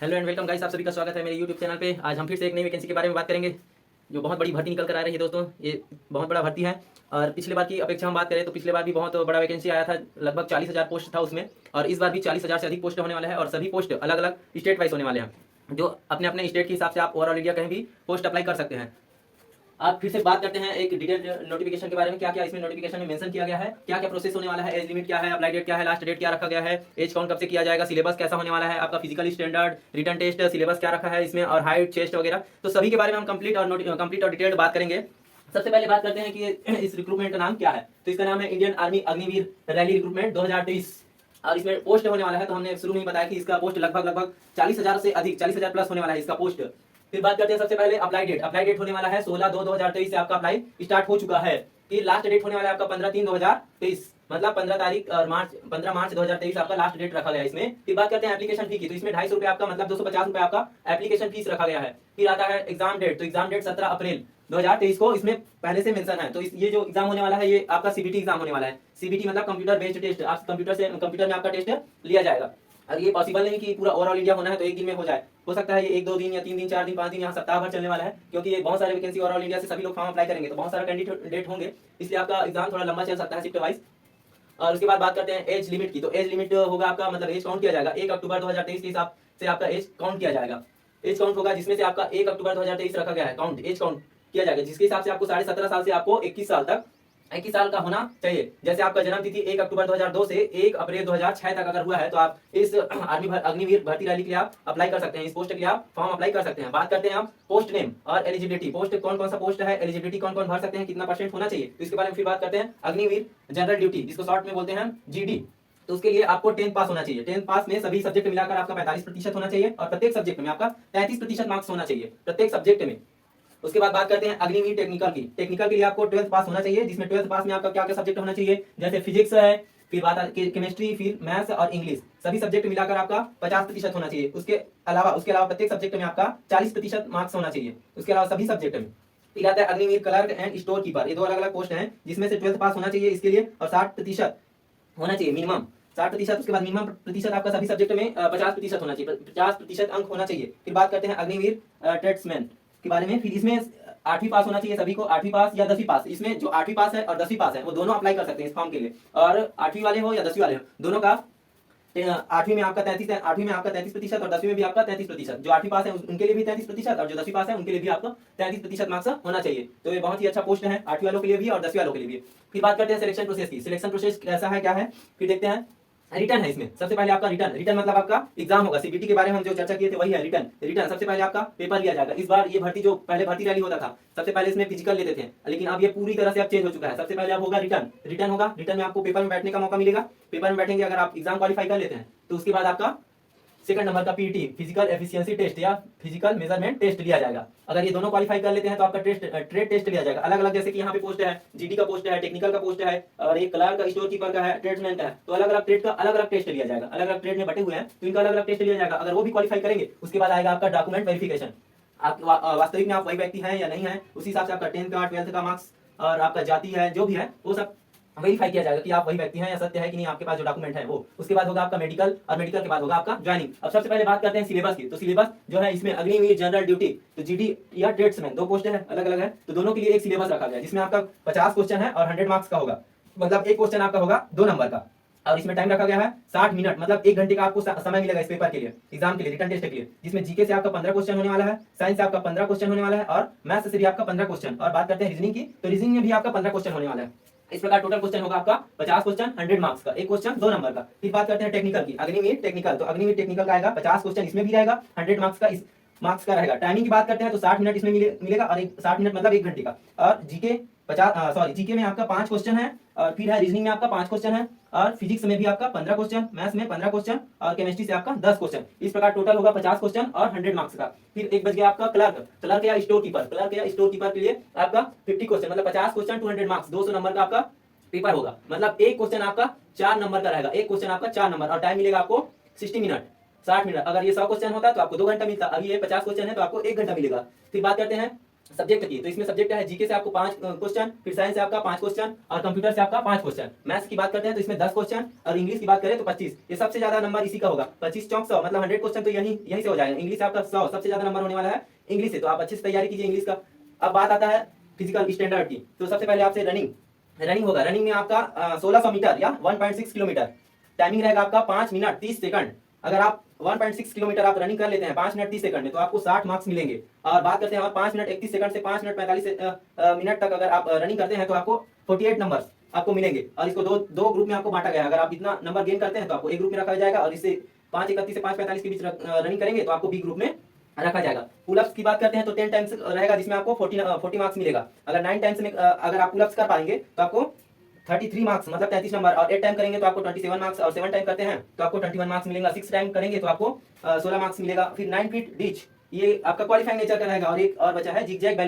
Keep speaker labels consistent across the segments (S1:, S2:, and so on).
S1: Hello and welcome guys, आप सभी का स्वागत है मेरे यूट्यूब चैनल पे। आज हम फिर से एक नई वैकेंसी के बारे में बात करेंगे जो बहुत बड़ी भर्ती निकल कर आ रही है दोस्तों। ये बहुत बड़ा भर्ती है और पिछले बार की अपेक्षा हम बात करें तो पिछले बार भी बहुत बड़ा वैकेंसी आया था, लगभग 40,000 पोस्ट था उसमें। और इस बार भी 40,000 से अधिक पोस्ट होने वाला है और सभी पोस्ट अलग अलग स्टेट वाइज होने वाले हैं, जो अपने अपने स्टेट के हिसाब से आप ओवरऑल इंडिया कहीं भी पोस्ट अप्लाई कर सकते हैं। आप फिर से बात करते हैं एक डिटेल्ड नोटिफिकेशन के बारे में। क्या क्या इसमें नोटिफिकेशन में मेंशन किया गया है, क्या क्या प्रोसेस होने वाला है, एज लिमिट क्या है, अप्लाई डेट क्या है, लास्ट डेट क्या रखा गया है, एज काउंट कब से किया जाएगा, सिलेबस कैसा होने वाला है, आपका physical standard, written test, syllabus क्या रखा है इसमें, और हाइट, चेस्ट वगैरह, तो सभी के बारे में हम कंप्लीट और डिटेल्ड बात करेंगे। सबसे पहले बात करते हैं कि इस रिक्रूटमेंट का नाम क्या है। तो इसका नाम है Indian army Agniveer rally recruitment 2023 और इसमें पोस्ट होने वाला है। तो हमने शुरू में ही बताया कि इसका पोस्ट लगभग 40,000 से अधिक, 40,000 प्लस होने वाला है इसका पोस्ट। फिर बात करते हैं सबसे पहले अप्लाई डेट। अप्लाई डेट होने वाला है 16/2/2023 से आपका अप्लाई स्टार्ट हो चुका है। फिर लास्ट डेट होने वाला है आपका 15/3/2023, मतलब 15 तारीख और 15 मार्च 2023 आपका लास्ट डेट रखा गया है इसमें। फिर बात करते हैं एप्लीकेशन फी की। तो इसमें 250 रुपए आपका, मतलब 250 रुपए आपका एप्लीकेशन फीस रखा गया है। फिर आता है एग्जाम डेट। तो एग्जाम डेट 17 अप्रैल 2023 को इसमें पहले से मेंशन है। तो ये जो एग्जाम होने वाला है ये आपका सीबीटी एग्जाम होने वाला है। सीबीटी मतलब कंप्यूटर बेस्ड टेस्ट। आप कंप्यूटर में आपका टेस्ट लिया जाएगा। और ये पॉसिबल नहीं कि पूरा ओवरऑल इंडिया होना है तो एक दिन में हो जाए। हो सकता है ये 1-2 दिन या 3 दिन 4 दिन 5 दिन यहाँ सप्ताह भर चलने वाला है, क्योंकि ये बहुत सारे वैकेंसी ओवरऑल इंडिया से सभी लोग फॉर्म अप्लाई करेंगे तो बहुत सारा कैंडिडेट होंगे, इसलिए आपका एग्जाम थोड़ा लंबा चल सकता है शिफ्ट वाइज। और उसके बाद बात करते हैं एज लिमिट की। तो एज लिमिट होगा आपका, मतलब एज काउंट किया जाएगा 1 अक्टूबर 2023 के हिसाब से आपका एज काउंट किया जाएगा। एज काउंट होगा जिसमें से आपका 1 अक्टूबर 2023 रखा गया है, काउंट एज काउंट किया जाएगा, जिसके हिसाब से आपको 17.5 साल से आपको 21 साल तक 21 साल का होना चाहिए। जैसे आपका जन्म तिथि 1 अक्टूबर 2002 से 1 अप्रैल 2006 तक अगर हुआ है तो आप इस अग्निवीर भर्ती रैली के लिए आप अप्लाई कर सकते हैं, इस पोस्ट के लिए आप फॉर्म अप्लाई कर सकते हैं। बात करते हैं आप पोस्ट नेम और एलिजिबिलिटी। पोस्ट कौन कौन सा पोस्ट है, एलिजिबिलिटी कौन कौन भर सकते हैं, कितना परसेंट होना चाहिए, तो इसके बारे में फिर बात करते हैं। अग्निवीर जनरल ड्यूटी, जिसको शॉर्ट में बोलते हैं जीडी, तो उसके लिए आपको 10th पास होना चाहिए। 10th पास में सभी सब्जेक्ट मिलाकर आपका 45% होना चाहिए और प्रत्येक सब्जेक्ट में आपका 33% मार्क्स होना चाहिए प्रत्येक सब्जेक्ट में। उसके बाद बात करते हैं अग्निवीर टेक्निकल की। टेक्निकल के लिए आपको 12th पास होना चाहिए, जिसमें 12th पास में आपका क्या क्या सब्जेक्ट होना चाहिए, जैसे फिजिक्स है, फिर बात केमिस्ट्री, फिर मैथ्स और इंग्लिश, सभी सब्जेक्ट मिलाकर आपका 50% होना चाहिए। उसके अलावा प्रत्येक सब्जेक्ट में आपका 40% मार्क्स होना चाहिए, उसके अलावा सभी सब्जेक्ट में। फिर आता है Agniveer clerk and store keeper. ये दो अलग अलग पोस्ट हैं जिसमें से 12th पास होना चाहिए इसके लिए और 60% होना चाहिए मिनिमम, 60%। उसके बाद मिनिमम प्रतिशत आपका सभी सब्जेक्ट में 50% होना चाहिए, 50% अंक होना चाहिए। फिर बात करते हैं अग्निवीर ट्रेड्समैन के बारे में। फिर इसमें 8वीं पास होना चाहिए सभी को, 8वीं पास या 10वीं पास। इसमें जो 8वीं पास है और 10वीं पास है वो दोनों अप्लाई कर सकते हैं इस फॉर्म के लिए, और 8वीं वाले हो या 10वीं वाले हो दोनों का 8वीं में आपका 33% और 10वीं में भी आपका 33%। जो 8वीं पास है उनके लिए भी 33% और जो 10वीं पास है उनके लिए भी आपको 33% मार्क्स होना चाहिए। तो ये बहुत ही अच्छा पोस्ट है 8वीं वालों के लिए भी और 10वीं वालों के लिए भी। फिर बात करते हैं सिलेक्शन प्रोसेस की। सिलेक्शन प्रोसेस कैसा है, क्या है, फिर देखते हैं। रिटर्न है इसमें। सबसे पहले आपका रिटर्न मतलब आपका एग्जाम होगा। सीबीटी के बारे में हम जो चर्चा किए थे वही है रिटर्न सबसे पहले आपका पेपर लिया जाएगा। इस बार ये भर्ती, जो पहले भर्ती रैली होता था सबसे पहले इसमें फिजिकल लेते थे, लेकिन अब ये पूरी तरह से अब चेंज हो चुका है। सबसे पहले अब होगा रिटर्न होगा। रिटर्न में आपको पेपर में बैठने का मौका मिलेगा। पेपर में बैठेंगे, अगर आप एग्जाम क्वालिफाई कर लेते हैं तो उसके बाद आपका सेकंड नंबर का पीटी फिजिकल एफिशिएंसी टेस्ट या फिजिकल मेजरमेंट टेस्ट लिया जाएगा। अगर ये दोनों क्वालिफाई कर लेते हैं तो आपका ट्रेड टेस्ट लिया जाएगा अलग अलग। जैसे कि यहाँ पे पोस्ट है, जीडी का पोस्ट है, टेक्निकल का पोस्ट है और एक क्लर्क का, स्टोर कीपर का है, ट्रेड्समैन का है, तो अलग अलग ट्रेड का अलग अलग टेस्ट लिया जाएगा। अलग अलग ट्रेड में बटे हुए हैं तो इनका अलग अलग टेस्ट लिया जाएगा। अगर वो भी क्वालिफाई करेंगे उसके बाद आएगा आपका डॉक्यूमेंट वेरिफिकेशन। आप वास्तविक में आप वही व्यक्ति हैं या नहीं है, उसी हिसाब से आपका 10th का 12th का मार्क्स और आपका जाति है जो भी है वो सब वेरीफाई किया जाएगा कि आप वही व्यक्ति हैं या सत्य है कि नहीं आपके पास जो डॉक्यूमेंट है वो। उसके बाद होगा आपका मेडिकल और मेडिकल के बाद होगा आपका ज्वाइनिंग। अब सबसे पहले बात करते हैं सिलेबस की। तो सिलेबस जो है इसमें अग्निवीर जनरल ड्यूटी, तो जीडी या ट्रेड्समैन, दो पोस्ट है अलग अलग है, तो दोनों के लिए एक सिलेबस रखा गया है जिसमें आपका 50 क्वेश्चन है और 100 मार्क्स का होगा, मतलब एक क्वेश्चन आपका होगा 2 नंबर का। और इसमें टाइम रखा गया है 60 मिनट, मतलब 1 घंटे का आपको समय मिलेगा इस पेपर के लिए, एग्जाम के लिए, रिटन टेस्ट के लिए, जिसमें जीके से आपका 15 क्वेश्चन होने वाला है, साइंस से आपका 15 क्वेश्चन होने वाला है और मैथ्स से भी आपका 15 क्वेश्चन। और बात करते हैं रीजनिंग की, तो रीजनिंग में भी आपका 15 क्वेश्चन होने वाला है। इस प्रकार टोटल क्वेश्चन होगा आपका 50 क्वेश्चन 100 मार्क्स का, एक क्वेश्चन 2 नंबर का। फिर बात करते हैं टेक्निकल की, अग्निवीर टेक्निकल। तो अग्निवीर टेक्निकल का आएगा 50 क्वेश्चन इसमें भी रहेगा, 100 मार्क्स का इस मार्क्स का रहेगा। टाइमिंग की बात करते हैं तो 60 मिनट इसमें मिलेगा और 60 मिनट मतलब 1 घंटे का। और जीके में आपका 5 क्वेश्चन है और फिर है रीजनिंग में आपका 5 क्वेश्चन है और फिजिक्स में भी आपका 15 क्वेश्चन, मैथ्स में 15 क्वेश्चन और केमिस्ट्री से आपका 10 क्वेश्चन। इस प्रकार टोटल होगा 50 क्वेश्चन और 100 मार्क्स का। फिर एक बच गया आपका क्लर्क या स्टोर कीपर के लिए आपका 50 क्वेश्चन, मतलब 50 क्वेश्चन 200 मार्क्स, 200 नंबर का आपका पेपर होगा। मतलब एक क्वेश्चन आपका 4 नंबर का रहेगा, एक क्वेश्चन आपका 4 नंबर और टाइम मिलेगा आपको 60 मिनट, 60 मिनट। अगर ये 100 क्वेश्चन होता तो आपको 2 घंटा मिलता, अभी ये 50 क्वेश्चन है तो आपको 1 घंटा मिलेगा। फिर बात करते हैं सब्जेक्ट की, तो इसमें सब्जेक्ट है जीके से आपको 5 क्वेश्चन, फिर साइंस से आपका 5 क्वेश्चन और कंप्यूटर से आपका 5 क्वेश्चन। मैथ्स की बात करते हैं तो इसमें 10 क्वेश्चन और इंग्लिश की बात करें तो 25। ये सबसे ज्यादा नंबर इसी का होगा, 25 चौक 100 मतलब 100 क्वेश्चन तो यही से हो जाएगा। इंग्लिश आपका 100 सबसे ज्यादा नंबर होने वाला है इंग्लिश से, तो आप अच्छे से तैयारी कीजिए इंग्लिश का। अब बात आता है फिजिकल स्टैंडर्ड की, तो सबसे पहले आपसे रनिंग होगा। रनिंग में आपका 1600 मीटर या 1.6 किलोमीटर, टाइमिंग रहेगा आपका 5 मिनट 30 सेकंड। अगर आप 1.6 किलोमीटर आप रनिंग कर लेते हैं 5 मिनट 30 सेकंड में, तो आपको 60 मार्क्स मिलेंगे। और बात करते हैं और 5 मिनट 31 सेकंड से 5 मिनट 45 मिनट तक अगर आप रनिंग करते हैं तो आपको 48 नंबर आपको मिलेंगे। और इसको दो ग्रुप में आपको बांटा गया है। अगर आप इतना नंबर गेन करते हैं तो आपको एक ग्रुप में रखा जाएगा, और इससे 5:31 से 5:45 के बीच रनिंग करेंगे तो आपको बी ग्रुप में रखा जाएगा। पुलअप्स की बात करते हैं तो 10 टाइम्स रहेगा, जिसमें आपको 40 मार्क्स मिलेगा। अगर 9 टाइम्स में अगर आप पुलअप्स कर पाएंगे तो आपको 33 मार्क्स मतलब 33 नंबर, और 8 टाइम करेंगे तो आपको 27 मार्क्स, और 7 टाइम करते हैं तो आपको 21 मार्क्स मिलेगा। 6 टाइम करेंगे तो आपको 16 मार्क्स मिलेगा। फिर 9 फीट डिच, ये आपका क्वालिफाइंग नेचर का रहेगा। और एक और बचा है जिगजैग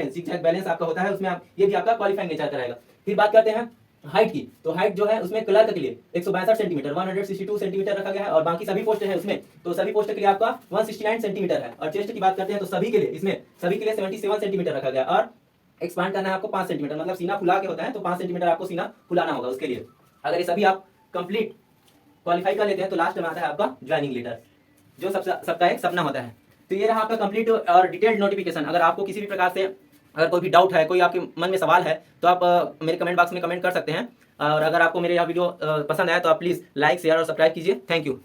S1: बैलेंस आपका होता है उसमें, आप ये भी आपका क्वालिफाइंग नेचर का रहेगा। फिर बात करते हैं हाइट की, तो हाइट जो है उसमें क्लर्क के लिए 162 सेंटीमीटर 162 सेंटीमीटर रखा गया है, और बाकी सभी पोस्ट है उसमें, तो सभी पोस्ट के लिए आपका 169 सेंटीमीटर है। और चेस्ट की बात करते हैं तो सभी के लिए 77 सेंटीमीटर रखा गया। और एक्सपांड करना है आपको 5 सेंटीमीटर, मतलब सीना फुला के होता है तो 5 सेंटीमीटर आपको सीना फुलाना होगा उसके लिए। अगर ये सभी आप कंप्लीट क्वालिफाई कर लेते हैं तो लास्ट में आता है आपका ज्वाइनिंग लेटर, जो सबका एक सपना होता है। तो ये रहा आपका कंप्लीट और डिटेल्ड नोटिफिकेशन। अगर आपको किसी भी प्रकार से अगर कोई भी डाउट है, कोई आपके मन में सवाल है, तो आप मेरे कमेंट बॉक्स में कमेंट कर सकते हैं। और अगर आपको मेरे यह वीडियो पसंद आया तो आप प्लीज़ लाइक शेयर और सब्सक्राइब कीजिए। Thank you.